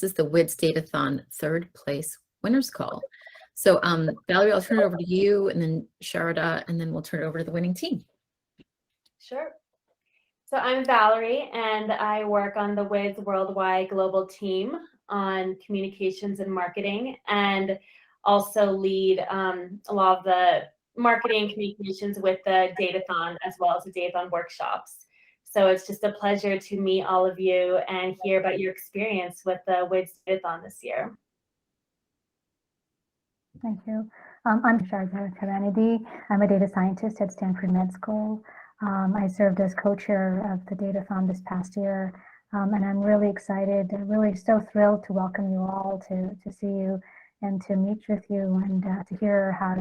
is the WiDS Datathon third place winners call. So Valerie, I'll turn it over to you, and then Sharada, and then we'll turn it over to the winning team. Sure. So I'm Valerie, and I work on the WiDS Worldwide Global Team on communications and marketing, and also lead a lot of the marketing communications with the Datathon, as well as the Datathon workshops. So it's just a pleasure to meet all of you and hear about your experience with the WiDS Datathon this year. Thank you. I'm Sharada. I'm a data scientist at Stanford Med School. I served as co-chair of the Datathon this past year, and I'm really excited, really so thrilled to welcome you all, to see you and to meet with you, and to hear how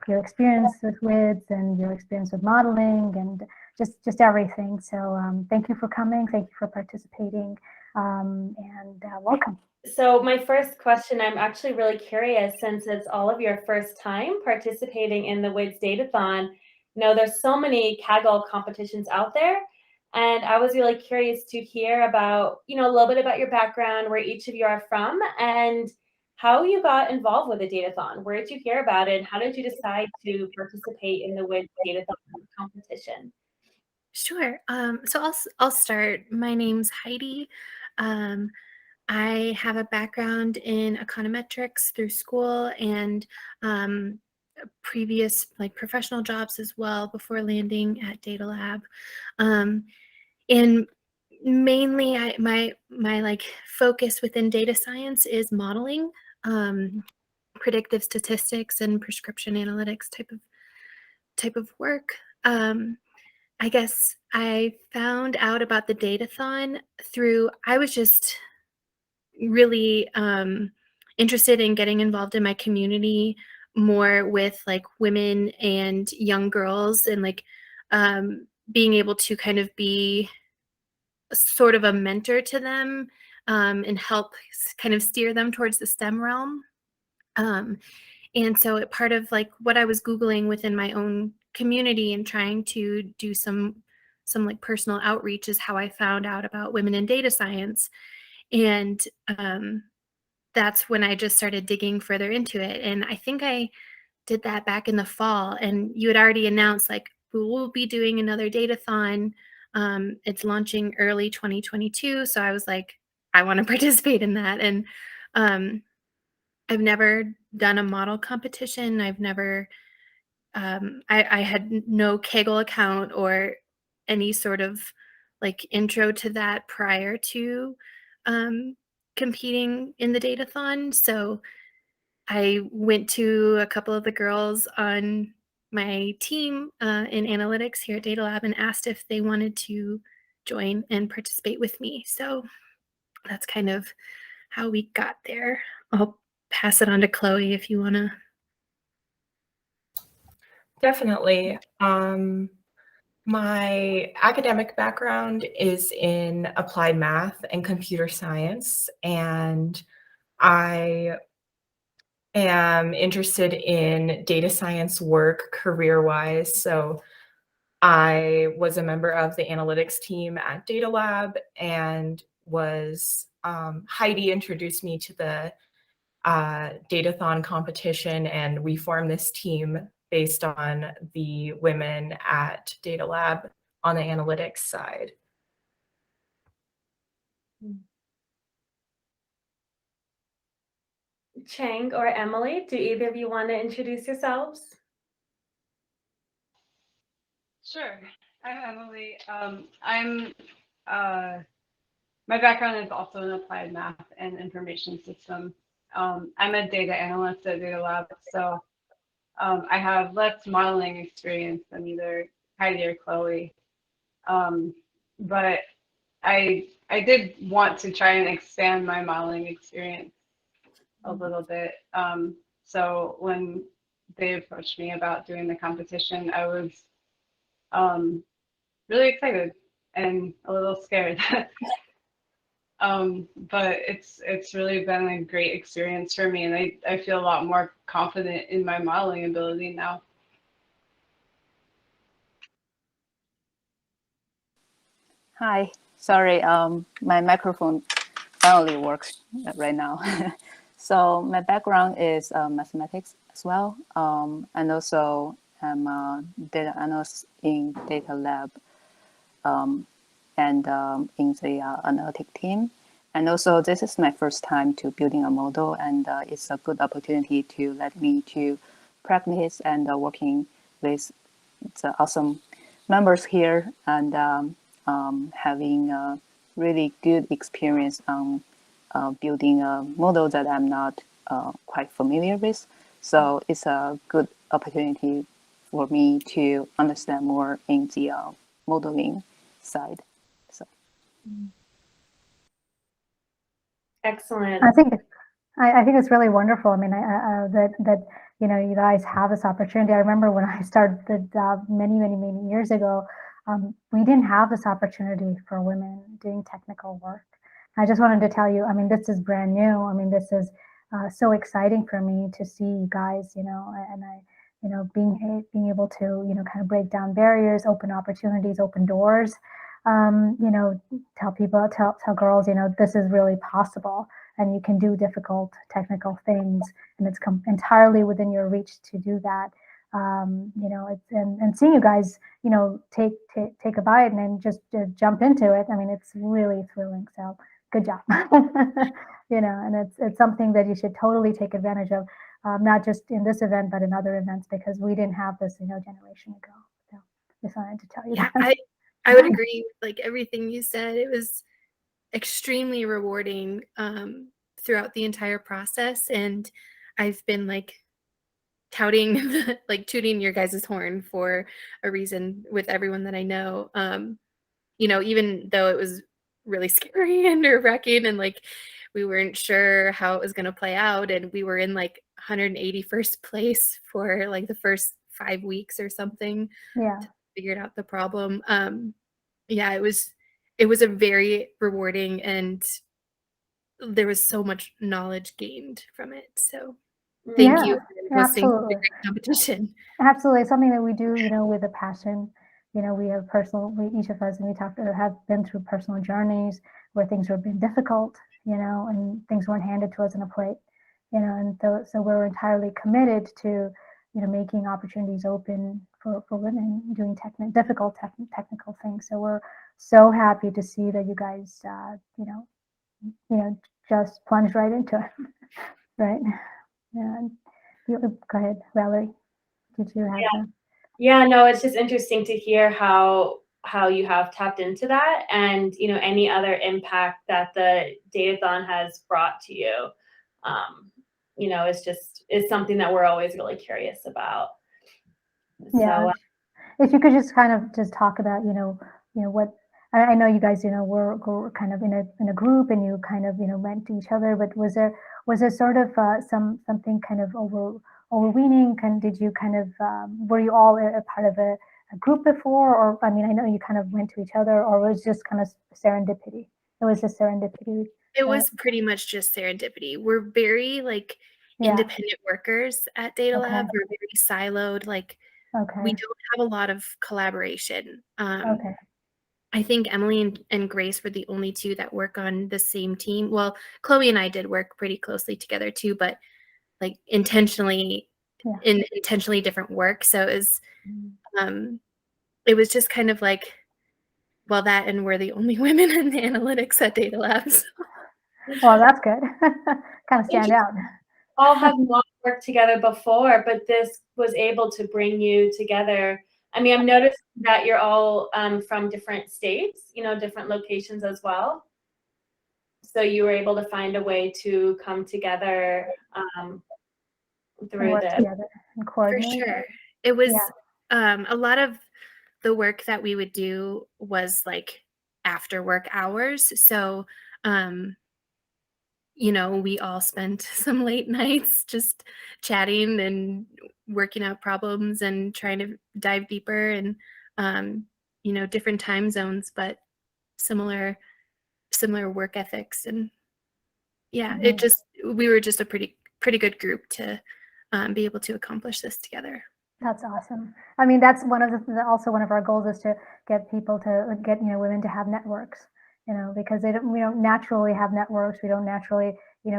your experience with WiDS and your experience with modeling and just everything. So thank you for coming, thank you for participating, and welcome. So my first question, I'm actually really curious, since it's all of your first time participating in the WiDS Datathon. There's so many Kaggle competitions out there, and I was really curious to hear about, a little bit about your background, where each of you are from, and how you got involved with the Datathon. Where did you hear about it? How did you decide to participate in the WiDS Datathon competition? Sure. So I'll start. My name's Heidi. I have a background in econometrics through school, and previous professional jobs as well before landing at Data Lab. And mainly my focus within data science is modeling, predictive statistics and prescription analytics type of work. I guess I found out about the Datathon through, I was just really interested in getting involved in my community more with women and young girls, and being able to kind of be sort of a mentor to them, and help kind of steer them towards the STEM realm. And so part of what I was Googling within my own community and trying to do some personal outreach is how I found out about women in data science. And that's when I just started digging further into it. And I think I did that back in the fall, and you had already announced we will be doing another Datathon. It's launching early 2022. So I was like, I want to participate in that. And I've never done a model competition. I've never, I had no Kaggle account or any sort of intro to that prior to competing in the Datathon. So I went to a couple of the girls on my team in analytics here at Data Lab and asked if they wanted to join and participate with me. So that's kind of how we got there. I'll pass it on to Chloe if you want to. Definitely. My academic background is in applied math and computer science, and I am interested in data science work career-wise. So I was a member of the analytics team at Data Lab, and Heidi introduced me to the Datathon competition, and we formed this team based on the women at Data Lab on the analytics side. Cheng or Emily, do either of you want to introduce yourselves? Sure. I'm Emily. My background is also in applied math and information systems. I'm a data analyst at Data Lab, so I have less modeling experience than either Heidi or Chloe. But I did want to try and expand my modeling experience a little bit. So when they approached me about doing the competition, I was really excited and a little scared. But it's really been a great experience for me, and I feel a lot more confident in my modeling ability now. Hi, sorry, my microphone finally works right now. So my background is mathematics as well, and also I'm a data analyst in data lab and in the analytic team. And also, this is my first time to building a model, and it's a good opportunity to let me to practice and working with the awesome members here, and having a really good experience on building a model that I'm not quite familiar with. So it's a good opportunity for me to understand more in the modeling side. So. Excellent. I think it's really wonderful. I mean, that you guys have this opportunity. I remember when I started the job many years ago, we didn't have this opportunity for women doing technical work. I just wanted to tell you, I mean, this is brand new. I mean, this is so exciting for me to see you guys, and I, being able to, kind of break down barriers, open opportunities, open doors. Tell girls, this is really possible, and you can do difficult technical things, and it's entirely within your reach to do that. And seeing you guys, take a bite and then just jump into it. I mean, it's really thrilling. So good job. And it's something that you should totally take advantage of, not just in this event, but in other events, because we didn't have this, generation ago. So just wanted to tell you that. I would agree with like everything you said. It was extremely rewarding throughout the entire process, and I've been like touting like tooting your guys' horn for a reason with everyone that I know. Even though it was really scary and nerve-wracking, and like we weren't sure how it was going to play out, and we were in like 181st place for like the first 5 weeks or something. Yeah. Figured out the problem. It was a very rewarding, and there was so much knowledge gained from it. So thank you for hosting the great competition. Absolutely. It's something that we do, with a passion. We have each of us, and we have been through personal journeys where things have been difficult, and things weren't handed to us on a plate, and so we're entirely committed to, making opportunities open for women doing difficult technical things. So we're so happy to see that you guys, just plunged right into it, right? Yeah. Go ahead, Valerie. Did you have that? Yeah, no, it's just interesting to hear how you have tapped into that, and any other impact that the Datathon has brought to you. It's something that we're always really curious about. Yeah. So, if you could just kind of just talk about, what I know you guys, were kind of in a group, and you kind of, went to each other, but was there sort of something kind of overweening? Did you kind of were you all a part of a group before, or I mean, I know you kind of went to each other, or was it just kind of serendipity? It was just serendipity. It was pretty much just serendipity. We're very like independent workers at Data Lab. We're very siloed. Like we don't have a lot of collaboration. I think Emily and Grace were the only two that work on the same team. Well, Chloe and I did work pretty closely together too, but like intentionally in intentionally different work. So it was just kind of like, well, that, and we're the only women in the analytics at Data Labs. Well, that's good. Kind of stand out. All have not worked together before, but this was able to bring you together. I mean, I've noticed that you're all from different states, different locations as well. So you were able to find a way to come together through this. And coordinate. For sure. It was a lot of the work that we would do was like after work hours. So, we all spent some late nights just chatting and working out problems and trying to dive deeper, and, different time zones, but similar work ethics. And we were just a pretty good group to be able to accomplish this together. That's awesome. I mean, that's also one of our goals, is to get people to get, women to have networks, because we don't naturally have networks. We don't naturally,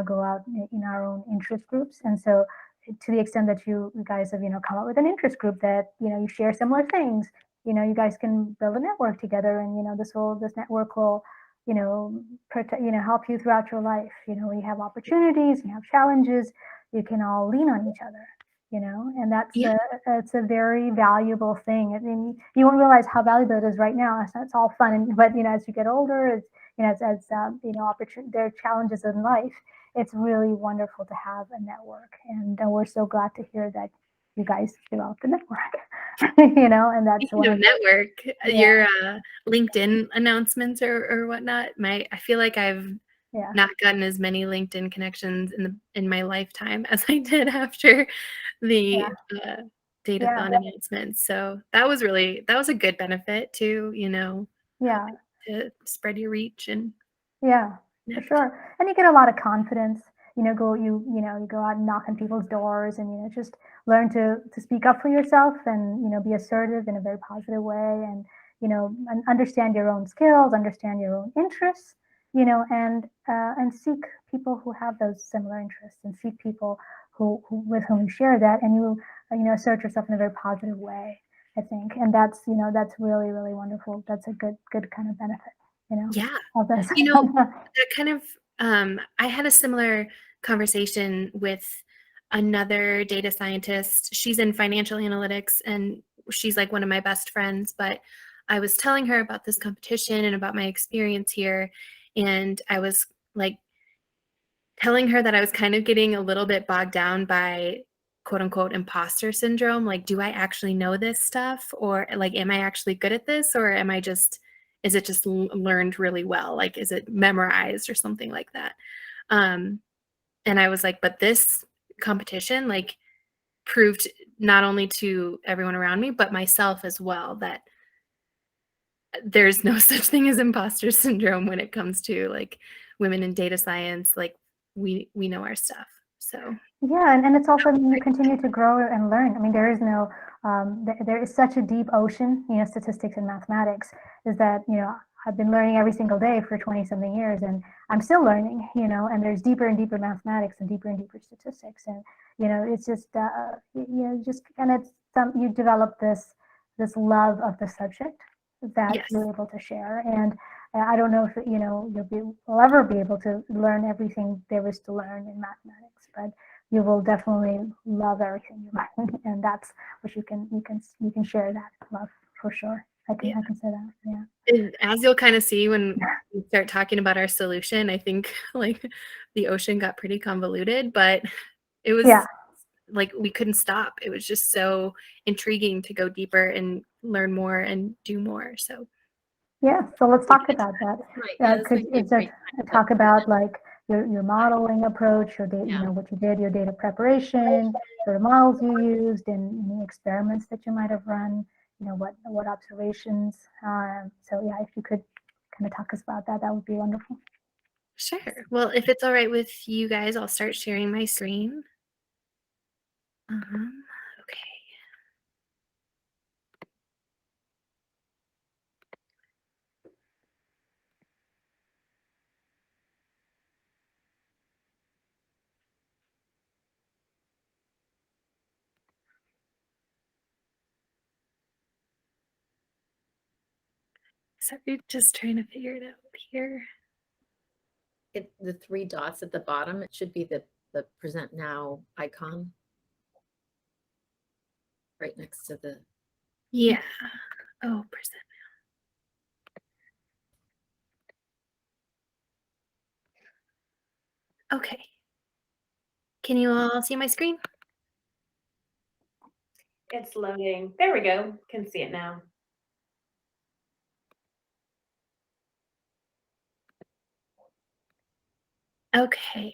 go out in our own interest groups. And so to the extent that you guys have, come up with an interest group that, you share similar things, you guys can build a network together, and, this network will, help you throughout your life. You have opportunities, you have challenges, you can all lean on each other, and it's a very valuable thing. I mean, you won't realize how valuable it is right now. It's all fun, but as you get older, it's, there are challenges in life. It's really wonderful to have a network, and we're so glad to hear that you guys developed a network. And that's Speaking of network, Yeah. your LinkedIn announcements or whatnot. I feel like I've not gotten as many LinkedIn connections in my lifetime as I did after the Datathon announcements. So that was a good benefit to, to spread your reach and for sure. And you get a lot of confidence. You go out and knock on people's doors, and just learn to speak up for yourself, and be assertive in a very positive way, and and understand your own skills, understand your own interests, and seek people who have those similar interests, and seek people who with whom you share that, and you assert yourself in a very positive way, I think. And that's really, really wonderful. That's a good kind of benefit, of this. that kind of I had a similar conversation with another data scientist. She's in financial analytics, and she's like one of my best friends, but I was telling her about this competition and about my experience here, and I was like telling her that I was kind of getting a little bit bogged down by quote unquote imposter syndrome. Like, do I actually know this stuff, or like, am I actually good at this, or is it just learned really well? Like, is it memorized or something like that? And I was like, but this competition like proved not only to everyone around me, but myself as well, that there's no such thing as imposter syndrome when it comes to like women in data science. Like we know our stuff. So and it's also, you continue to grow and learn. I mean, there is no there is such a deep ocean, statistics and mathematics, is that, I've been learning every single day for 20 something years, and I'm still learning, and there's deeper and deeper mathematics and deeper statistics. And, it's just, just kind of you develop this love of the subject that you're able to share. And I don't know if, you'll ever be able to learn everything there is to learn in mathematics, but you will definitely love everything you learn. And that's what you can share that love for sure. I can say that. Yeah. And as you'll kind of see when we start talking about our solution, I think like the ocean got pretty convoluted, but it was like we couldn't stop. It was just so intriguing to go deeper and learn more and do more. So so let's talk about that. Could you talk about like your modeling approach, your data, what you did, your data preparation, the models you used, and any experiments that you might have run, what observations. So if you could kind of talk us about that, that would be wonderful. Sure. Well, if it's all right with you guys, I'll start sharing my screen. Okay. Sorry, just trying to figure it out here. The three dots at the bottom, it should be the present now icon right next to the. Yeah. Oh, present now. Okay. Can you all see my screen? It's loading. There we go. Can see it now. Okay.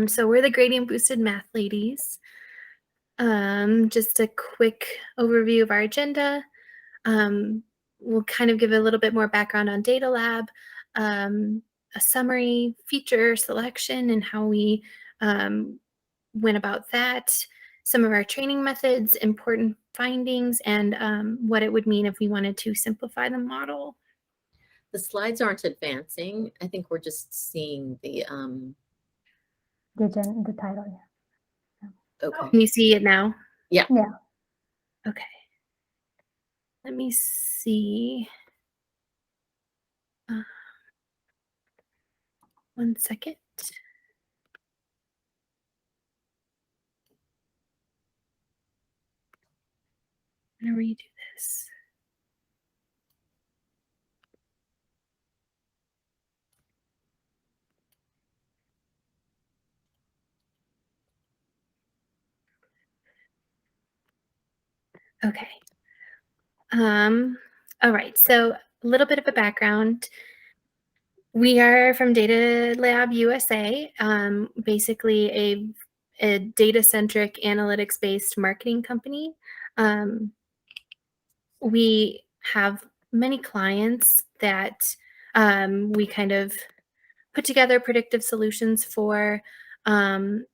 So we're the gradient boosted math ladies. Just a quick overview of our agenda. We'll kind of give a little bit more background on Data Lab, a summary, feature selection, and how we went about that, some of our training methods, important findings, and what it would mean if we wanted to simplify the model. The slides aren't advancing. I think we're just seeing the, The title, yeah. okay. Can you see it now? Yeah. Yeah. Okay. Let me see. 1 second. I'm gonna redo this. Okay. All right. So a little bit of a background. We are from Data Lab USA, basically a data-centric analytics-based marketing company. We have many clients that we kind of put together predictive solutions for, and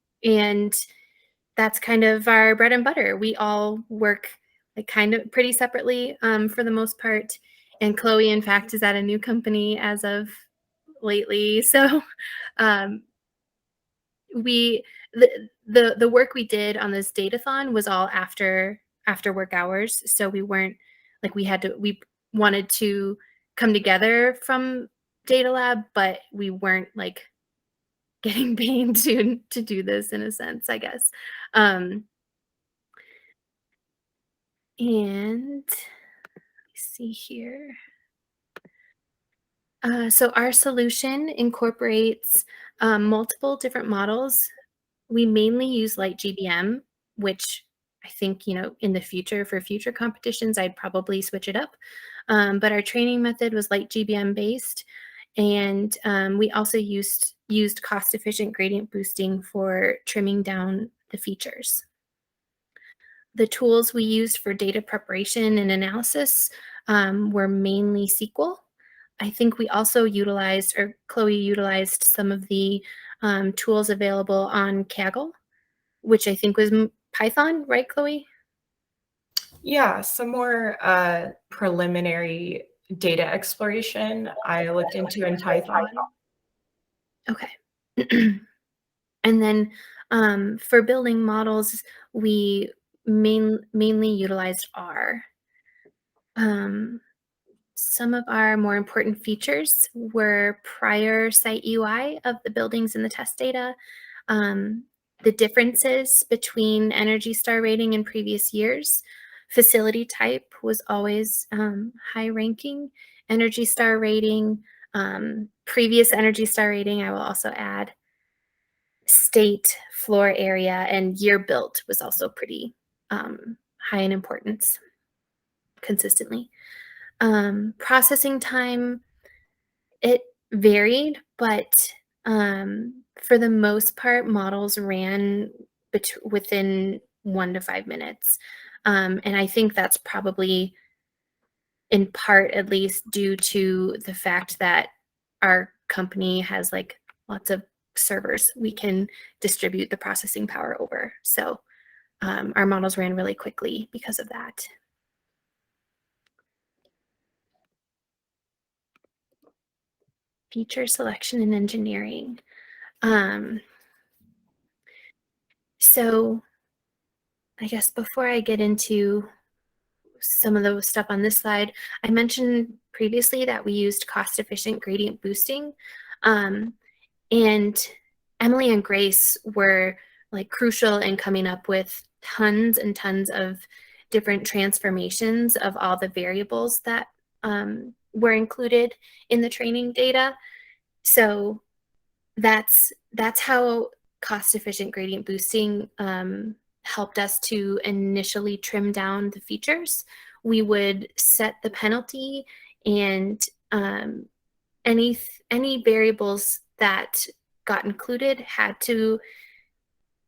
that's kind of our bread and butter. We all work like kind of pretty separately for the most part. And Chloe, in fact, is at a new company as of lately. So um, we the work we did on this datathon was all after work hours. So we weren't like we wanted to come together from Data Lab, but we weren't like getting paid to do this in a sense, I guess. And let's see here. So our solution incorporates multiple different models. We mainly use light GBM, which I think, in the future for future competitions, I'd probably switch it up. But our training method was light GBM based. And we also used cost-efficient gradient boosting for trimming down the features. The tools we used for data preparation and analysis were mainly SQL. I think we also utilized, or Chloe utilized, some of the tools available on Kaggle, which I think was Python, right, Chloe? Yeah, some more preliminary data exploration. I looked into Untitled. Okay. And then for building models, we mainly utilized R. Some of our more important features were prior site UI of the buildings in the test data, the differences between Energy Star rating in previous years. Facility type was always high ranking. Energy Star rating, previous Energy Star rating, I will also add. State, floor area, and year built was also pretty high in importance consistently. Processing time, it varied, but for the most part, models ran within 1 to 5 minutes. And I think that's probably in part, at least, due to the fact that our company has like lots of servers we can distribute the processing power over. So our models ran really quickly because of that. Feature selection and engineering. So I guess before I get into some of the stuff on this slide, I mentioned previously that we used cost-efficient gradient boosting. And Emily and Grace were like crucial in coming up with tons and tons of different transformations of all the variables that were included in the training data. So that's how cost-efficient gradient boosting helped us to initially trim down the features. We would set the penalty, and any variables that got included had to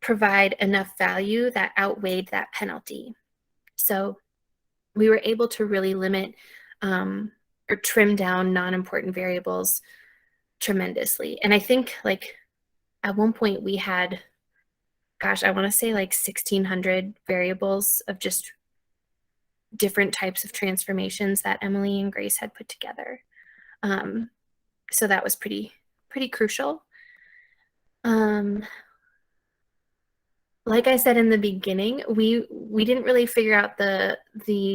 provide enough value that outweighed that penalty. So we were able to really limit or trim down non-important variables tremendously. And I think like at one point we had, gosh, I want to say like 1,600 variables of just different types of transformations that Emily and Grace had put together. So that was pretty crucial. Like I said in the beginning, we didn't really figure out the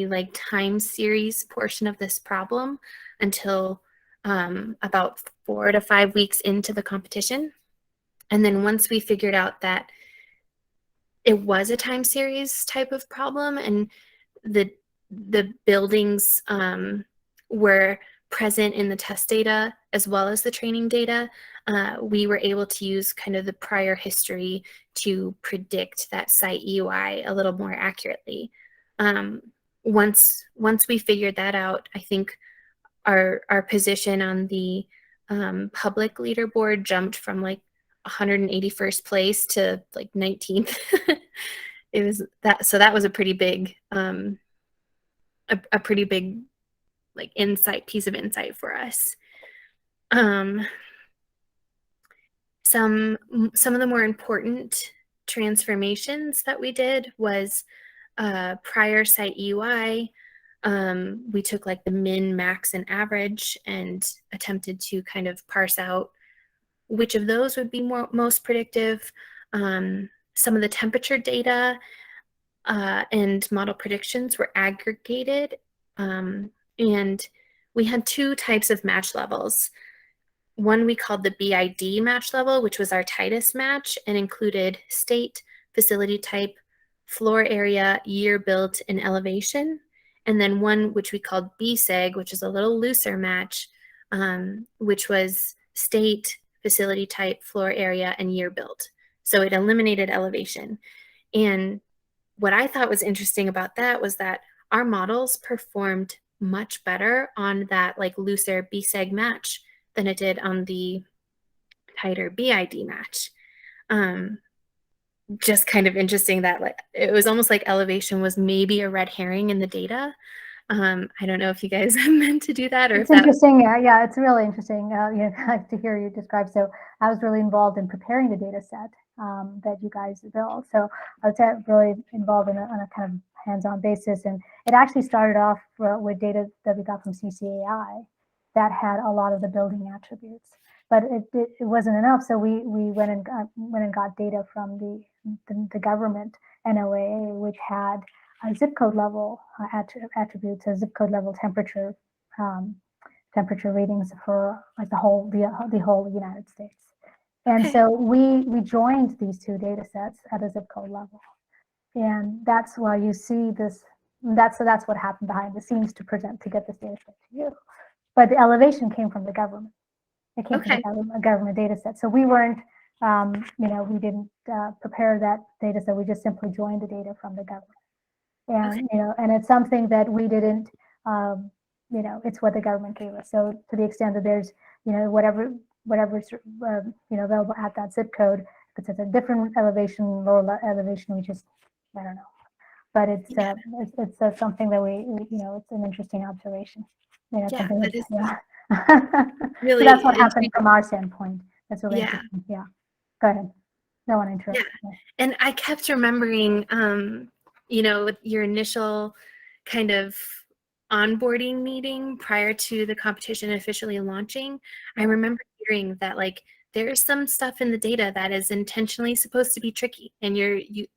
like time series portion of this problem until about 4 to 5 weeks into the competition. And then once we figured out that it was a time series type of problem and the buildings were present in the test data as well as the training data, we were able to use kind of the prior history to predict that site EUI a little more accurately. Once we figured that out, I think our position on the public leaderboard jumped from like 181st place to like 19th. It was that, so that was a pretty big a pretty big like piece of insight for us. Some of the more important transformations that we did was prior site EUI. We took like the min, max, and average and attempted to kind of parse out which of those would be most predictive. Some of the temperature data and model predictions were aggregated, and we had 2 types of match levels. One we called the BID match level, which was our tightest match and included state, facility type, floor area, year built, and elevation. And then one which we called BSEG, which is a little looser match, which was state, facility type, floor area, and year built. So it eliminated elevation. And what I thought was interesting about that was that our models performed much better on that like looser BSEG match than it did on the tighter BID match. Just kind of interesting that like it was almost like elevation was maybe a red herring in the data. I don't know if you guys meant to do that or it's interesting. Yeah, it's really interesting to hear you describe. So I was really involved in preparing the data set that you guys built. So I was really involved on a kind of hands-on basis. And it actually started off with data that we got from CCAI that had a lot of the building attributes. But it wasn't enough. So we went and got data from the government NOAA, which had zip code level attributes, zip code level temperature readings for like the whole United States. And so we joined these 2 data sets at a zip code level, and that's why you see this. That's what happened behind the scenes to get this data set to you. But the elevation came from the government. It came from a government data set. So we weren't, we didn't prepare that data set. We just simply joined the data from the government. And, and it's something that we didn't, it's what the government gave us. So to the extent that there's, whatever's, available at that zip code, if it's at a different elevation, lower elevation, we just, I don't know. But it's something that it's an interesting observation. Something that is really. So that's what happened from our standpoint. That's really interesting. Yeah. Go ahead. No one interrupted. Yeah. And I kept remembering, with your initial kind of onboarding meeting prior to the competition officially launching, I remember hearing that like there's some stuff in the data that is intentionally supposed to be tricky, and you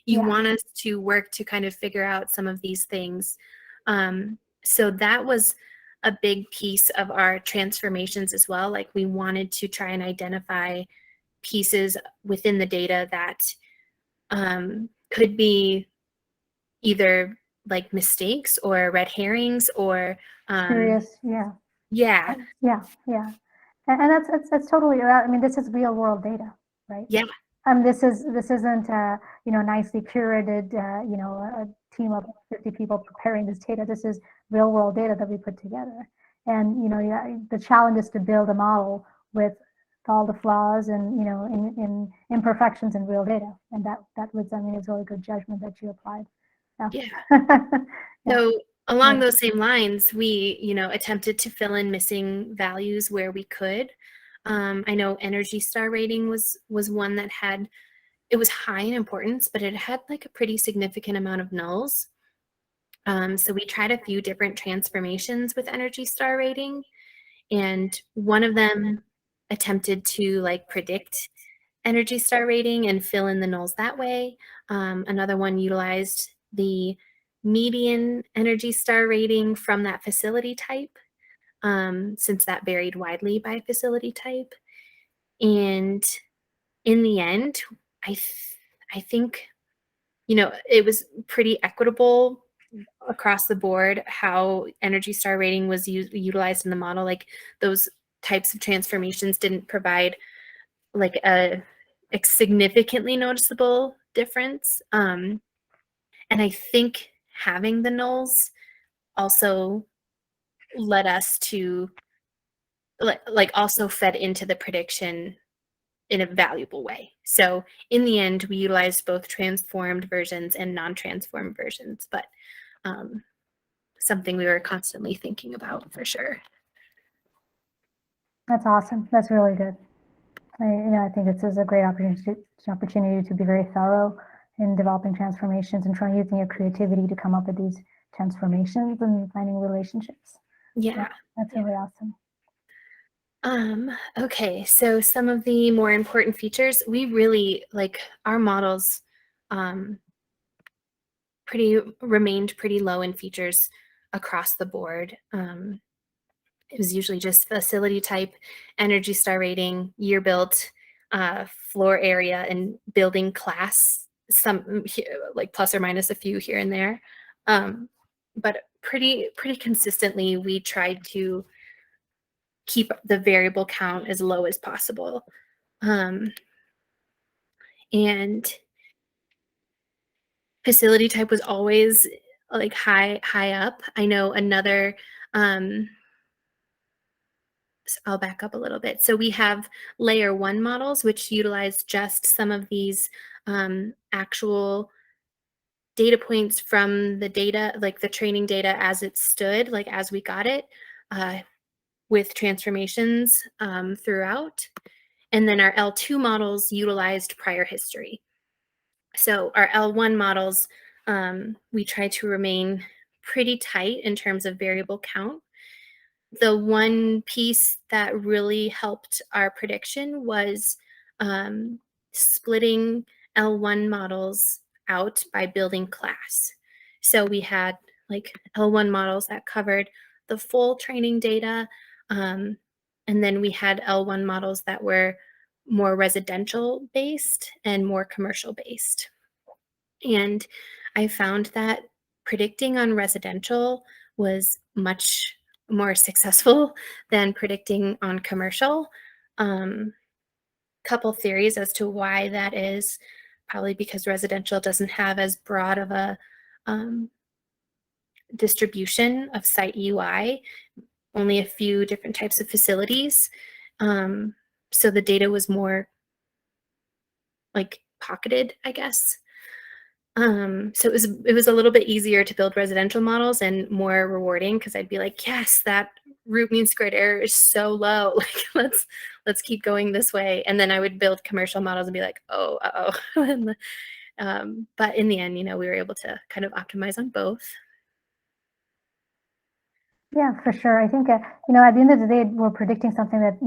want us to work to kind of figure out some of these things. So that was a big piece of our transformations as well. Like we wanted to try and identify pieces within the data that could be either like mistakes or red herrings or curious. Yeah. And that's totally. I mean, this is real world data, right? Yeah. This isn't nicely curated. A team of 50 people preparing this data. This is real world data that we put together. And the challenge is to build a model with all the flaws and in imperfections in real data. And that was, it's really good judgment that you applied. So along those same lines, we attempted to fill in missing values where we could. I know Energy Star rating was one that it was high in importance, but it had like a pretty significant amount of nulls. So we tried a few different transformations with Energy Star rating, And one of them attempted to like predict Energy Star rating and fill in the nulls that way. Another one utilized the median Energy Star rating from that facility type, since that varied widely by facility type. And in the end, I think, you know, it was pretty equitable across the board how Energy Star rating was utilized in the model. Like those types of transformations didn't provide like a significantly noticeable difference. And I think having the nulls also led us to like also fed into the prediction in a valuable way. So in the end, we utilized both transformed versions and non-transformed versions, but something we were constantly thinking about for sure. That's awesome. That's really good. I think this is a great opportunity to be very thorough in developing transformations and trying using your creativity to come up with these transformations and finding relationships. Yeah. That's really awesome. Okay, so some of the more important features, we really like our models remained pretty low in features across the board. It was usually just facility type, Energy Star rating, year built, floor area, and building class, some like plus or minus a few here and there. But pretty consistently, we tried to keep the variable count as low as possible. And facility type was always like high up. I know another, I'll back up a little bit. So we have layer 1 models, which utilize just some of these actual data points from the data, like the training data as it stood, like as we got it, with transformations throughout. And then our L2 models utilized prior history. So our L1 models, we try to remain pretty tight in terms of variable count. The one piece that really helped our prediction was splitting L1 models out by building class. So we had like L1 models that covered the full training data, and then we had L1 models that were more residential based and more commercial based. And I found that predicting on residential was much more successful than predicting on commercial. Couple theories as to why that is. Probably because residential doesn't have as broad of a distribution of site UI, only a few different types of facilities. So the data was more like pocketed, I guess. So it was a little bit easier to build residential models and more rewarding because I'd be like, yes, that root mean squared error is so low. Like let's keep going this way. And then I would build commercial models and be like, oh, but in the end, we were able to kind of optimize on both. Yeah, for sure. I think, at the end of the day, we're predicting something that,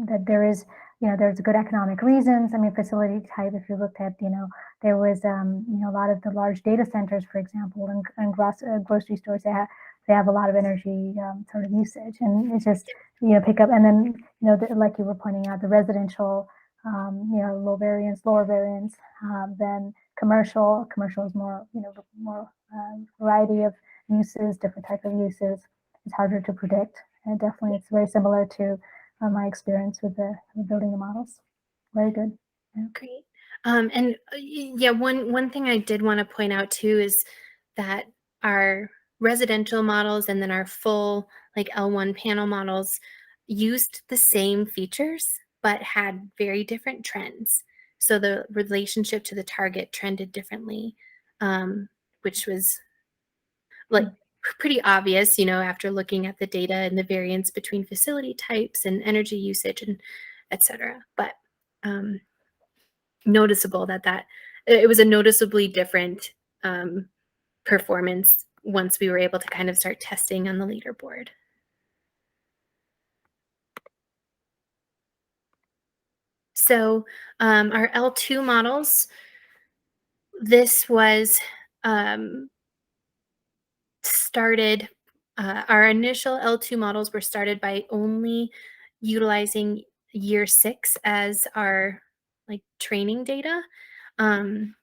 that there is, there's good economic reasons. I mean, facility type, if you looked at, there was, a lot of the large data centers, for example, and grocery stores, they have a lot of energy sort of usage, and it's just, pick up. And then, like you were pointing out, the residential, lower variance, then commercial is more, more variety of uses, different type of uses. It's harder to predict, and definitely it's very similar to my experience with building the models. Very good. Yeah. Great. And yeah, one thing I did want to point out too is that our residential models and then our full like L1 panel models used the same features but had very different trends. So the relationship to the target trended differently, which was like pretty obvious, after looking at the data and the variance between facility types and energy usage and et cetera. But noticeable that it was a noticeably different performance once we were able to kind of start testing on the leaderboard. So our L2 models, this was started, our initial L2 models were started by only utilizing year 6 as our like training data, and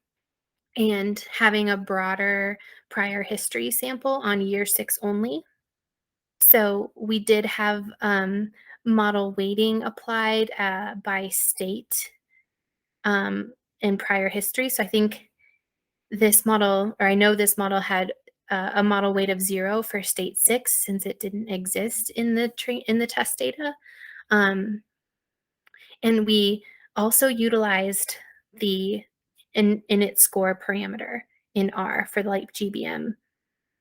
having a broader prior history sample on year 6 only. So we did have model weighting applied by state in prior history. So I think this model, or I know this model had a model weight of 0 for state 6 since it didn't exist in the test data. And we also utilized the init score parameter in R for the like GBM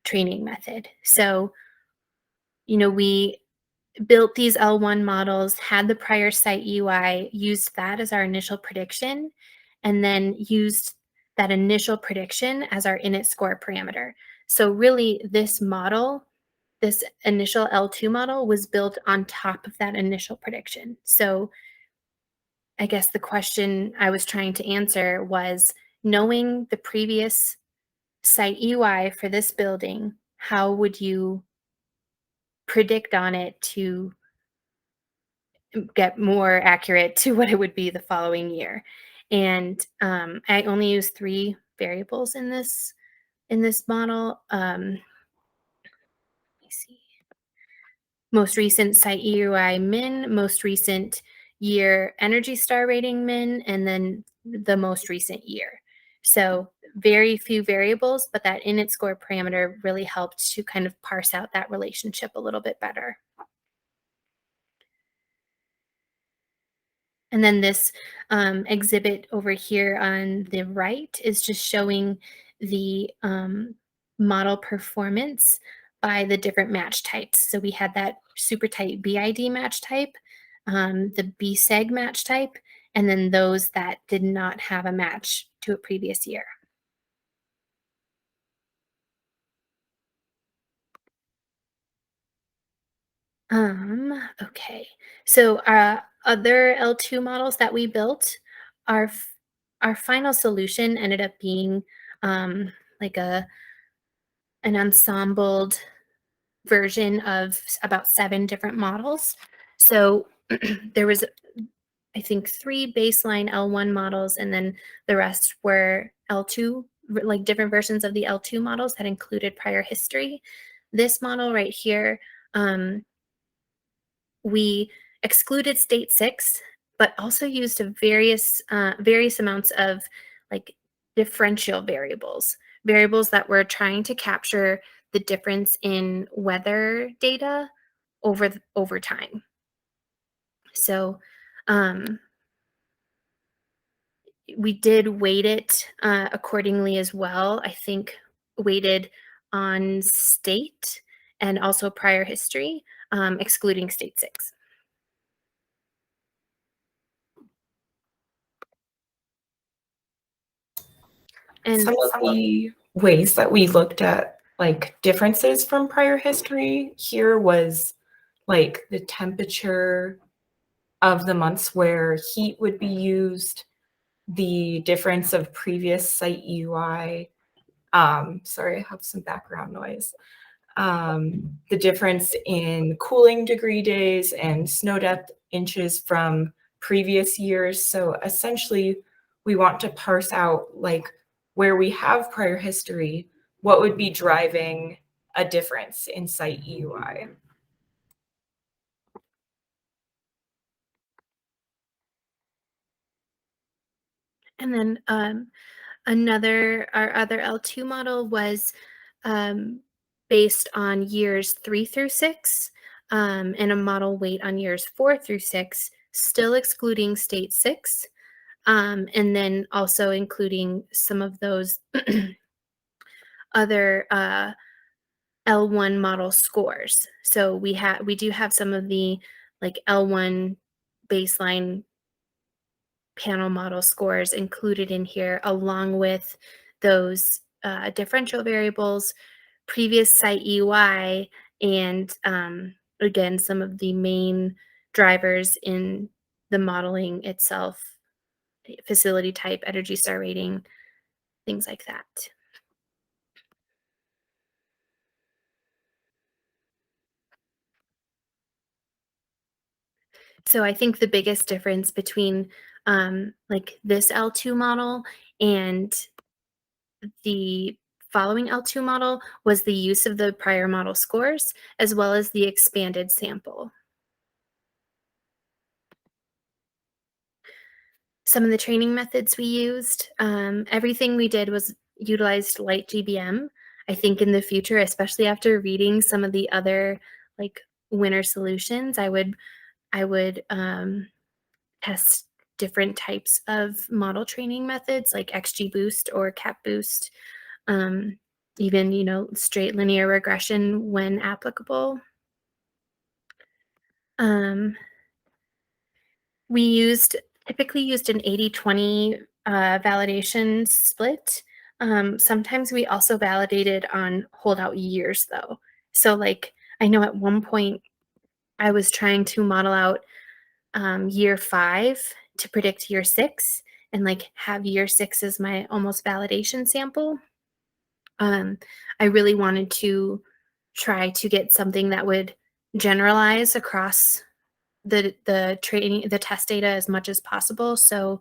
training method. So, we built these L1 models, had the prior site UI, used that as our initial prediction, and then used that initial prediction as our init score parameter. So really this model, this initial L2 model was built on top of that initial prediction. So I guess the question I was trying to answer was, knowing the previous site UI for this building, how would you predict on it to get more accurate to what it would be the following year? And I only use 3 variables in this model. Let me see. Most recent site UI min, most recent year Energy Star rating min, and then the most recent year. So very few variables, but that init score parameter really helped to kind of parse out that relationship a little bit better. And then this exhibit over here on the right is just showing the model performance by the different match types. So we had that super tight BID match type, the BSEG match type, and then those that did not have a match to a previous year. Okay, so our other L2 models that we built, our final solution ended up being like an ensembled version of about 7 different models. So there was, I think, 3 baseline L1 models, and then the rest were L2, like different versions of the L2 models that included prior history. This model right here, we excluded state 6, but also used various amounts of like differential variables that were trying to capture the difference in weather data over time. So we did weight it accordingly as well. I think weighted on state and also prior history, excluding state 6. And some of the ways that we looked at like differences from prior history here was like the temperature of the months where heat would be used, the difference of previous site UI. Sorry, I have some background noise. The difference in cooling degree days and snow depth inches from previous years. So essentially, we want to parse out like where we have prior history, what would be driving a difference in site EUI. And then our other L2 model was based on years 3 through 6, and a model weight on years 4 through 6, still excluding state 6, and then also including some of those other L1 model scores. So we do have some of the like L1 baseline panel model scores included in here, along with those differential variables, previous site UI, and again, some of the main drivers in the modeling itself facility type, Energy Star rating, things like that. So I think the biggest difference between like this L2 model and the following L2 model was the use of the prior model scores, as well as the expanded sample. Some of the training methods we used, everything we did was utilized light GBM. I think in the future, especially after reading some of the other like winner solutions, I would test different types of model training methods like XGBoost or CapBoost, even, you know, straight linear regression when applicable. We typically used an 80-20 validation split. Sometimes we also validated on holdout years though. So like, I know at one point I was trying to model out year 5 to predict year 6 and like have year 6 as my almost validation sample. I really wanted to try to get something that would generalize across the test data as much as possible. So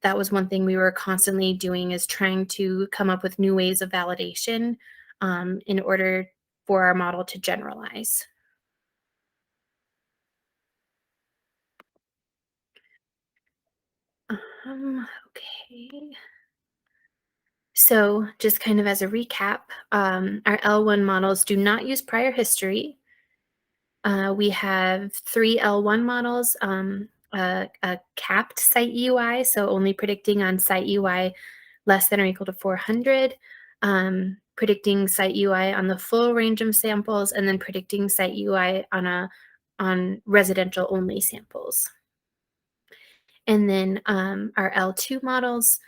that was one thing we were constantly doing, is trying to come up with new ways of validation in order for our model to generalize. Okay. So just kind of as a recap, our L1 models do not use prior history. We have 3 L1 models, a capped site UI, so only predicting on site UI less than or equal to 400, predicting site UI on the full range of samples, and then predicting site UI on residential only samples. And then our L2 models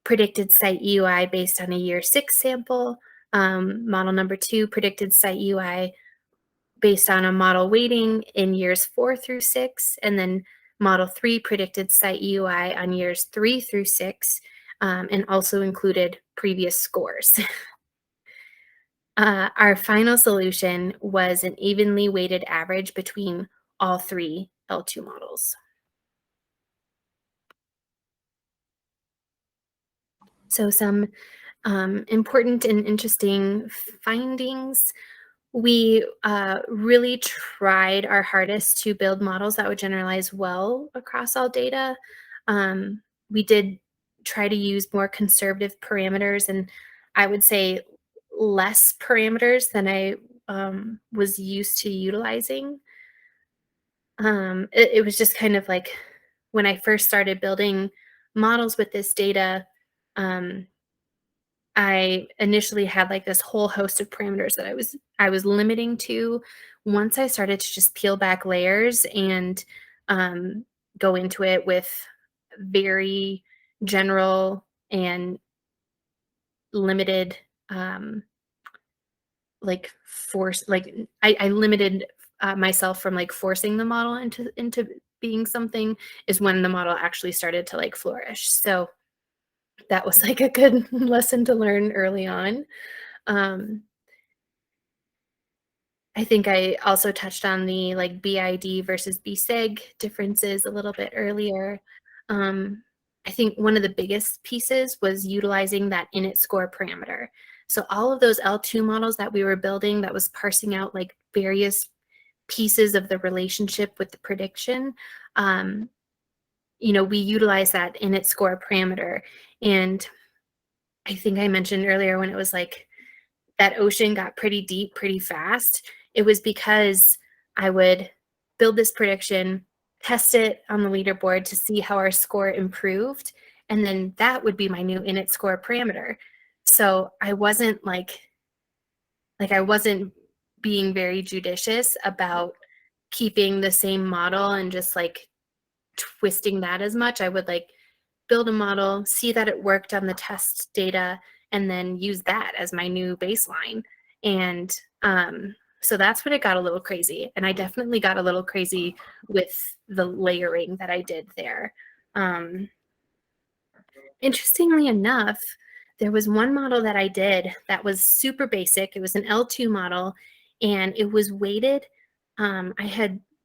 predicted site UI based on a year 6 sample. Model number 2 predicted site UI based on a model weighting in years 4 through 6, and then model 3 predicted site UI on years 3 through 6, and also included previous scores. Our final solution was an evenly weighted average between all 3 L2 models. So some important and interesting findings. We really tried our hardest to build models that would generalize well across all data. We did try to use more conservative parameters, and I would say less parameters than I was used to utilizing. It was just kind of like when I first started building models with this data, I initially had like this whole host of parameters that I was limiting to. Once I started to just peel back layers and go into it with very general and limited like force, like I limited myself from like forcing the model into being something, is when the model actually started to like flourish. So that was like a good lesson to learn early on. I think I also touched on the like BID versus BSIG differences a little bit earlier. I think one of the biggest pieces was utilizing that init score parameter. So all of those L2 models that we were building that was parsing out like various pieces of the relationship with the prediction, you know, we utilize that init score parameter. And I think I mentioned earlier when it was like that ocean got pretty deep pretty fast, it was because I would build this prediction, test it on the leaderboard to see how our score improved, and then that would be my new init score parameter. So I wasn't like I wasn't being very judicious about keeping the same model and just like twisting that as much. I would like build a model, see that it worked on the test data, and then use that as my new baseline. And so that's when it got a little crazy. And I definitely got a little crazy with the layering that I did there. interestingly enough, there was one model that I did that was super basic. It was an L2 model, and it was weighted. I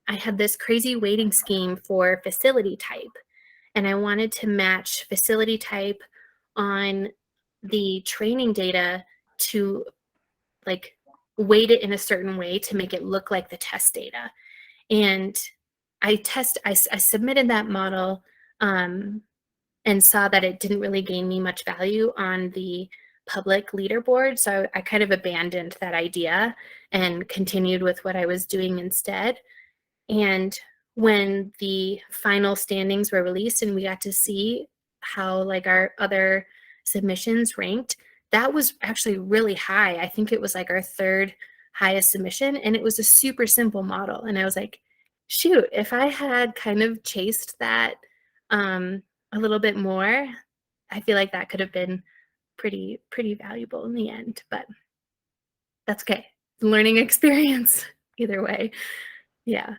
had this crazy weighting scheme for facility type, and I wanted to match facility type on the training data to like weight it in a certain way to make it look like the test data. And I submitted that model and saw that it didn't really gain me much value on the public leaderboard. So I kind of abandoned that idea and continued with what I was doing instead. And when the final standings were released and we got to see how like our other submissions ranked, that was actually really high. I think it was like our third highest submission, and it was a super simple model. And I was like, shoot, if I had kind of chased that a little bit more, I feel like that could have been pretty valuable in the end, but that's okay. Learning experience either way. Yeah.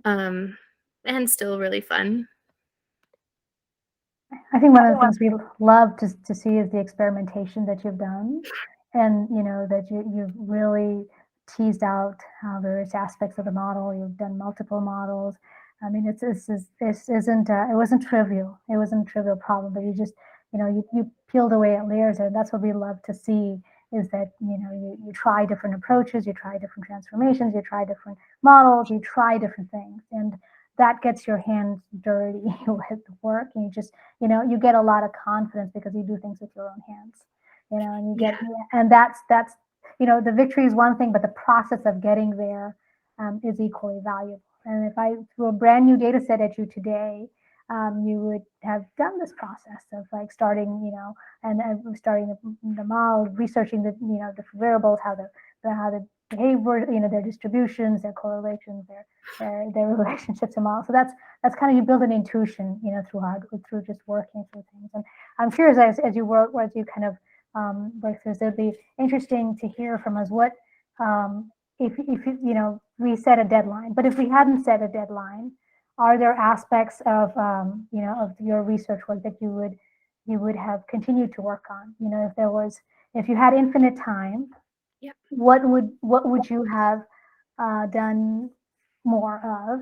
And still really fun. I think one of the things we love to see is the experimentation that you've done, and that you've really teased out various aspects of the model. You've done multiple models. I mean, it wasn't trivial. It wasn't a trivial problem, but you just you peeled away at layers, and that's what we love to see. Is that you try different approaches, you try different transformations, you try different models, you try different things, and that gets your hands dirty with the work, and you just you get a lot of confidence because you do things with your own hands, and you get and that's the victory is one thing, but the process of getting there is equally valuable. And if I threw a brand new data set at you today, you would have done this process of like starting, and starting the model, researching the different variables, how the behavior, their distributions, their correlations, their relationships and models. So that's kind of, you build an intuition, through just working through things. And I'm curious, as you work, as you kind of work through, it'd be interesting to hear from us what if we set a deadline, but if we hadn't set a deadline, are there aspects of of your research work that you would have continued to work on? If you had infinite time, yep, what would you have done more of?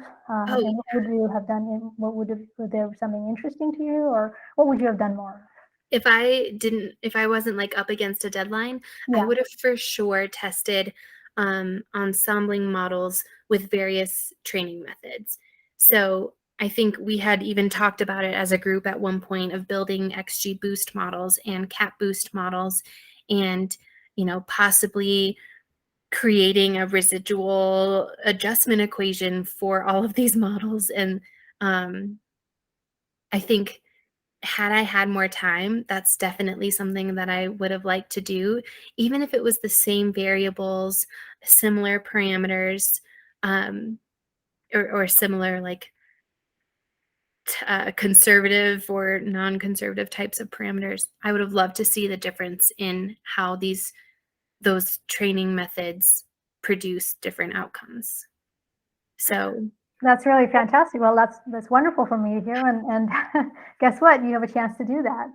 And what would you have done? Was there something interesting to you, or what would you have done more of? If I wasn't like up against a deadline, I would have for sure tested ensembling models with various training methods. So I think we had even talked about it as a group at one point of building XGBoost models and CapBoost models, and possibly creating a residual adjustment equation for all of these models. And I think had I had more time, that's definitely something that I would have liked to do, even if it was the same variables, similar parameters, or similar like conservative or non-conservative types of parameters. I would have loved to see the difference in how those training methods produce different outcomes. So that's really fantastic. Well, that's wonderful for me to hear. And guess what? You have a chance to do that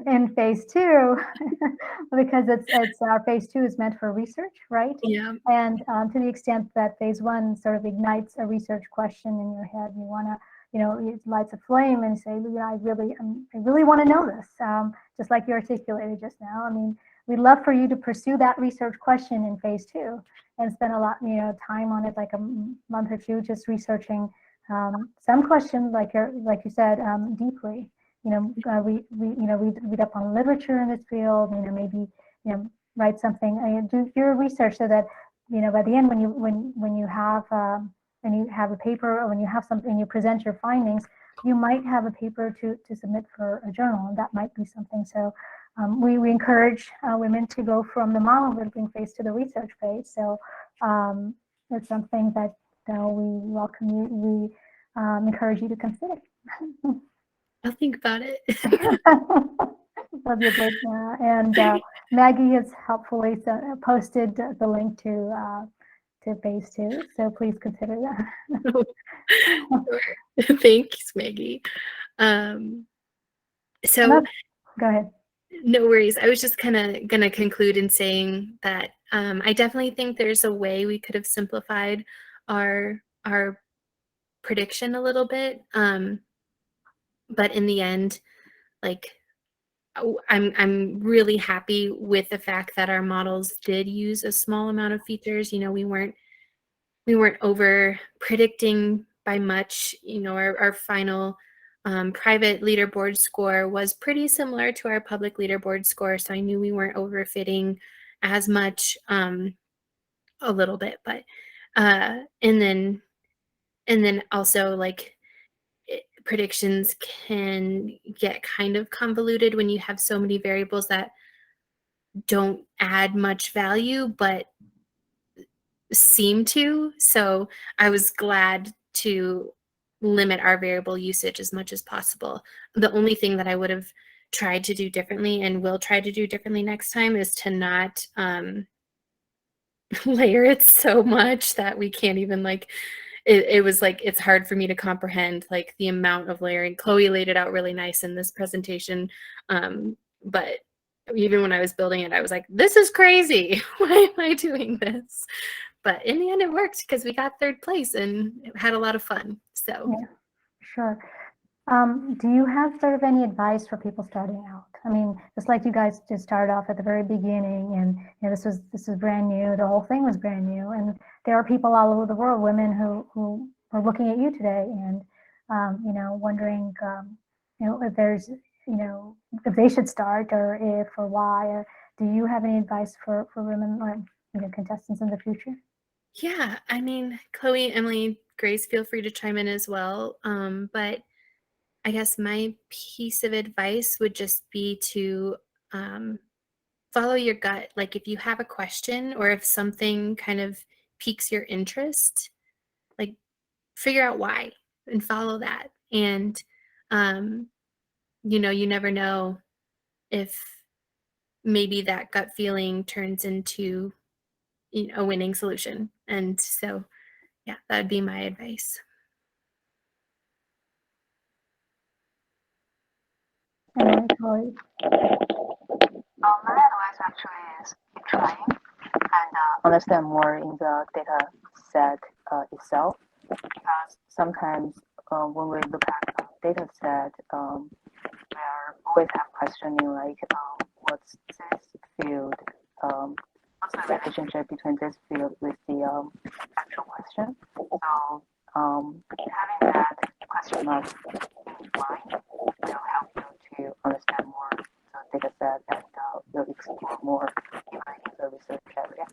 in phase 2, because it's our phase 2 is meant for research, right? yeah. And to the extent that phase 1 sort of ignites a research question in your head, you want to, it lights a flame and say, I really want to know this. Just like you articulated just now. I mean, we'd love for you to pursue that research question in phase 2. And spend a lot, time on it, like a month or 2, just researching some questions, like you said, deeply. We read up on literature in this field. Maybe write something. Do your research so that by the end, when you have a paper, or when you have something, you present your findings, you might have a paper to submit for a journal, and that might be something. So. We encourage women to go from the model building phase to the research phase. So it's something that we welcome you. We encourage you to consider. I'll think about it. That'll be a great. And Maggie has helpfully posted the link to phase 2. So please consider that. Thanks, Maggie. So Go ahead. no worries. I was just kind of going to conclude in saying that I definitely think there's a way we could have simplified our prediction a little bit. But in the end, like I'm really happy with the fact that our models did use a small amount of features. We weren't over predicting by much. Our final private leaderboard score was pretty similar to our public leaderboard score, so I knew we weren't overfitting as much, a little bit, but and then also, like, predictions can get kind of convoluted when you have so many variables that don't add much value but seem to. So I was glad to limit our variable usage as much as possible. The only thing that I would have tried to do differently and will try to do differently next time is to not layer it so much that we can't even, like, it was like, it's hard for me to comprehend, like, the amount of layering. Chloe laid it out really nice in this presentation, but even when I was building it, I was like, this is crazy. Why am I doing this? But in the end, it worked because we got 3rd place and had a lot of fun. So Yeah, sure. Do you have sort of any advice for people starting out? I mean, just like you guys just started off at the very beginning, and this is brand new. The whole thing was brand new, and there are people all over the world, women who are looking at you today, and wondering, if there's, if they should start, or if, or why. Or do you have any advice for women, or contestants in the future? yeah, I mean, Chloe, Emily, Grace, feel free to chime in as well. But I guess my piece of advice would just be to follow your gut. Like, if you have a question or if something kind of piques your interest, like, figure out why and follow that. And you never know if maybe that gut feeling turns into a winning solution. And so, yeah, that'd be my advice. Chloe? My advice actually is keep trying and understand more in the data set itself, because sometimes when we look at the data set, we always have questioning like, what's this field, what's the relationship between this field with the actual question. So having that question mark in mind will help you to understand more the data set, and you'll explore more even in the research area.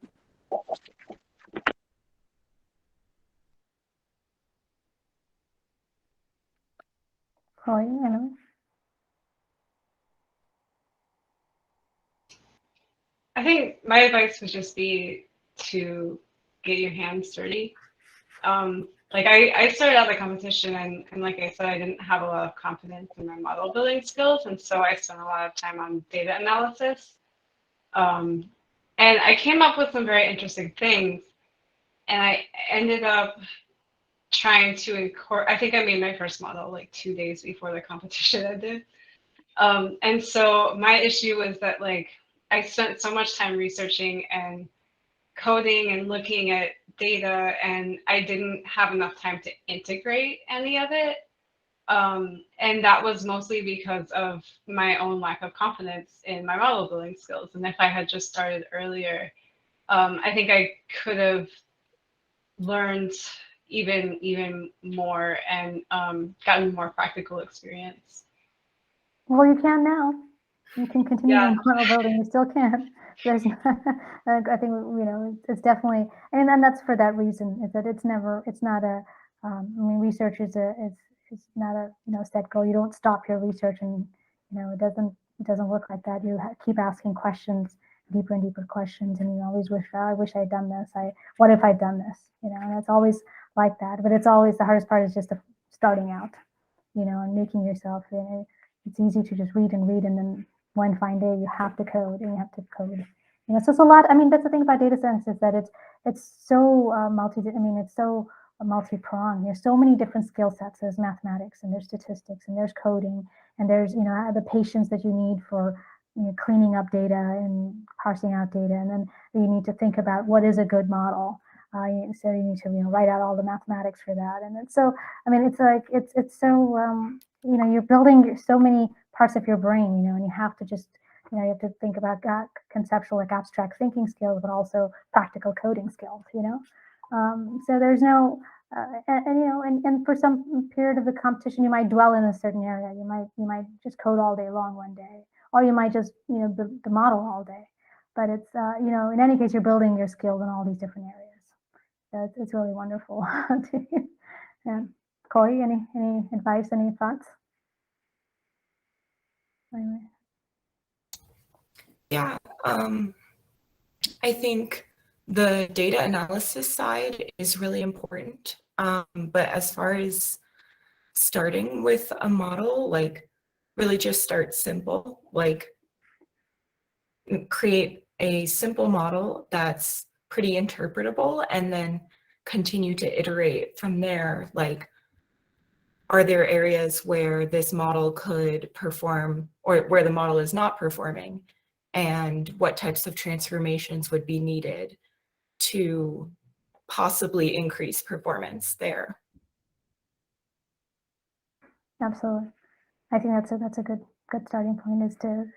Chloe, Emily? I think my advice would just be to get your hands dirty. Like I started out the competition, and like I said, I didn't have a lot of confidence in my model building skills, and so I spent a lot of time on data analysis. And I came up with some very interesting things, and I ended up trying to incorporate. I think I made my first model like 2 days before the competition ended. And so my issue was that, like, I spent so much time researching and coding and looking at data, and I didn't have enough time to integrate any of it. And that was mostly because of my own lack of confidence in my model building skills. And if I had just started earlier, I think I could have learned even more and gotten more practical experience. Well, you can now. You can continue Yeah. your model building. You still can. There's, I think, it's definitely, and then that's for that reason, is that it's not a, I mean, research is not a, set goal. You don't stop your research, and, it doesn't work like that. You keep asking questions, deeper and deeper questions, and you always wish, I wish I'd done this. What if I'd done this? And it's always like that. But it's always, the hardest part is just starting out, and making yourself, it's easy to just read, and then one fine day you have to code, and you have to code. So it's a lot. I mean, that's the thing about data science, is that it's so it's so multi-pronged. There's so many different skill sets. There's mathematics, and there's statistics, and there's coding, and there's the patience that you need for cleaning up data and parsing out data, and then you need to think about what is a good model. So you need to write out all the mathematics for that, and it's so it's like it's so you're building so many parts of your brain, and you have to just you have to think about conceptual, like abstract thinking skills, but also practical coding skills. So there's no and for some period of the competition, you might dwell in a certain area. You might just code all day long one day, or you might just build the model all day. But it's in any case, you're building your skills in all these different areas. So it's really wonderful. Yeah. Corey, any advice, any thoughts? Anyway. Yeah, I think the data analysis side is really important. But as far as starting with a model, like really just start simple, like create a simple model that's pretty interpretable, and then continue to iterate from there. Like, are there areas where this model could perform or where the model is not performing? And what types of transformations would be needed to possibly increase performance there? Absolutely. I think that's a good starting point is to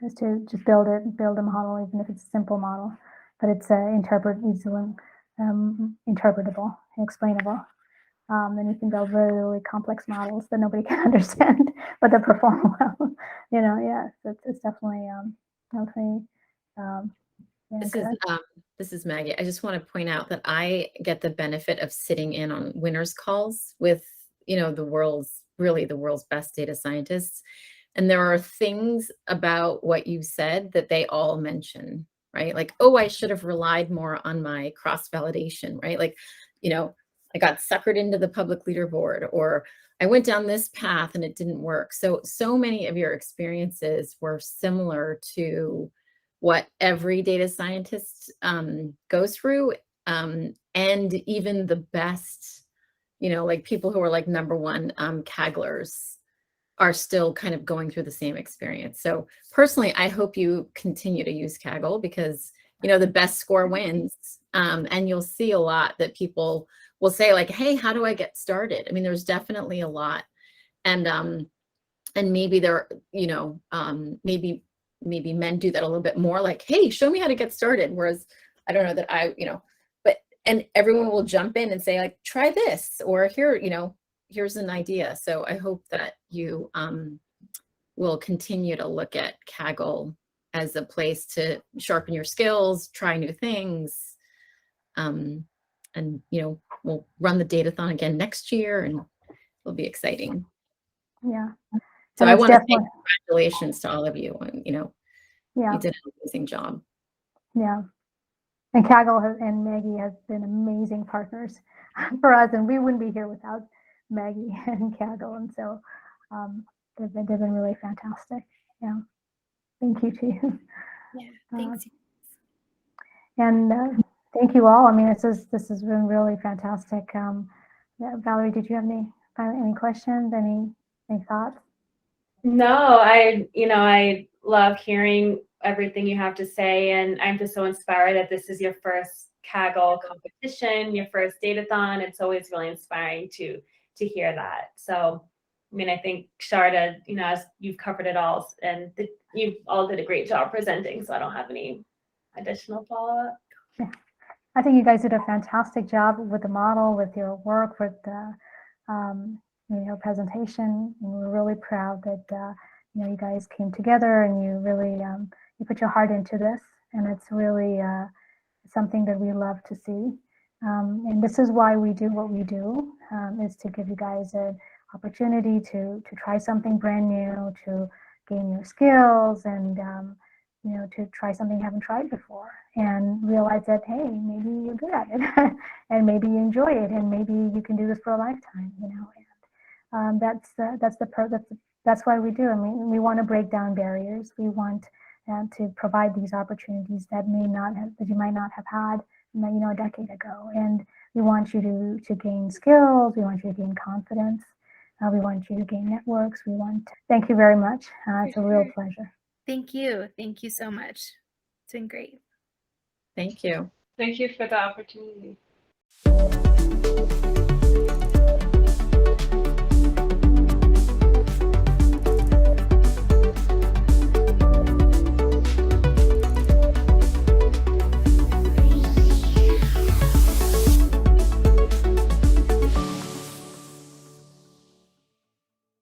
just build a model, even if it's a simple model, but it's easily interpretable, explainable. And you can build really, really complex models that nobody can understand, but that perform well. Yeah, it's definitely This is Maggie. I just want to point out that I get the benefit of sitting in on winners calls with the world's best data scientists, and there are things about what you said that they all mention, right? Like, oh, I should have relied more on my cross validation, right? Like, I got suckered into the public leaderboard, or I went down this path and it didn't work. So many of your experiences were similar to what every data scientist goes through. And even the best, like people who are like #1 CAGLers are still kind of going through the same experience. So personally, I hope you continue to use Kaggle, because the best score wins. And you'll see a lot that people will say, like, hey, how do I get started? I mean, there's definitely a lot. And maybe there, maybe men do that a little bit more, like, hey, show me how to get started. Whereas I don't know that and everyone will jump in and say, like, try this, or here, here's an idea. So I hope that you will continue to look at Kaggle as a place to sharpen your skills, try new things. And we'll run the Datathon again next year, and it'll be exciting. Yeah. So I want to say congratulations to all of you. And yeah, you did an amazing job. Yeah. And Kaggle and Maggie have been amazing partners for us, and we wouldn't be here without Maggie and Kaggle. And so they've been really fantastic. Yeah. Thank you to you. Yeah, thanks. And thank you all. I mean, this has been really fantastic. Valerie, did you have any questions? Any thoughts? No, I love hearing everything you have to say, and I'm just so inspired that this is your first Kaggle competition, your first Datathon. It's always really inspiring to hear that. So, I mean, I think Sharda, as you've covered it all, and you all did a great job presenting. So I don't have any additional follow-up. Yeah. I think you guys did a fantastic job with the model, with your work, with the presentation, and we're really proud that you guys came together and you really you put your heart into this, and it's really something that we love to see. And this is why we do what we do, is to give you guys an opportunity to try something brand new, to gain your skills, and to try something you haven't tried before, and realize that, hey, maybe you're good at it, and maybe you enjoy it, and maybe you can do this for a lifetime. And that's why we do. I mean, we want to break down barriers. We want to provide these opportunities that you might not have had a decade ago. And we want you to gain skills. We want you to gain confidence. We want you to gain networks. Thank you very much. It's a real pleasure. Thank you. Thank you so much. It's been great. Thank you. Thank you for the opportunity.